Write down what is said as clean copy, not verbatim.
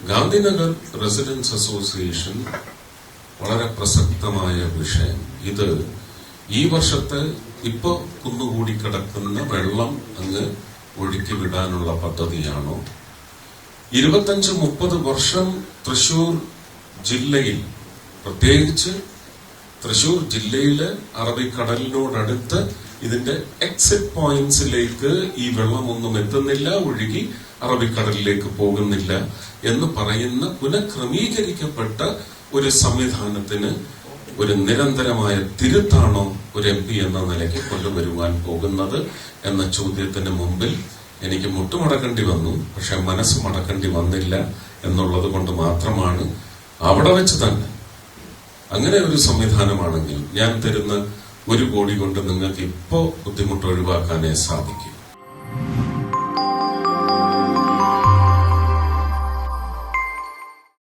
Gandhinagar residence association വളരെ പ്രസക്തമായ വിഷയം. ഇത് ഈ വർഷത്തെ ഇപ്പൊ കുന്നുകൂടി കിടക്കുന്ന വെള്ളം അങ്ങ് ഒഴുക്കി വിടാനുള്ള പദ്ധതിയാണോ? 25-30 വർഷം തൃശൂർ ജില്ലയിൽ, പ്രത്യേകിച്ച് തൃശൂർ ജില്ലയിലെ അറബിക്കടലിനോടടുത്ത് ഇതിന്റെ എക്സിറ്റ് പോയിന്റ്സിലേക്ക് ഈ വെള്ളമൊന്നും എത്തുന്നില്ല, ഒഴുകി അറബിക്കടലിലേക്ക് പോകുന്നില്ല എന്ന് പറയുന്ന പുനഃക്രമീകരിക്കപ്പെട്ട ഒരു സംവിധാനത്തിന് ഒരു നിരന്തരമായ തിരുത്താണോ ഒരു MP എന്ന നിലയ്ക്ക് കൊണ്ടുവരുവാൻ പോകുന്നത് എന്ന ചോദ്യത്തിന് മുമ്പിൽ എനിക്ക് മുട്ടുമടക്കേണ്ടി വന്നു. പക്ഷെ മനസ്സ് മടക്കേണ്ടി വന്നില്ല എന്നുള്ളത് കൊണ്ട് മാത്രമാണ് അവിടെ വെച്ച് തന്നെ അങ്ങനെ ഒരു സംവിധാനമാണെങ്കിൽ ഞാൻ തരുന്ന 1 കോടി കൊണ്ട് നിങ്ങൾക്ക് ഇപ്പോ ബുദ്ധിമുട്ട് ഒഴിവാക്കാനേ സാധിക്കും.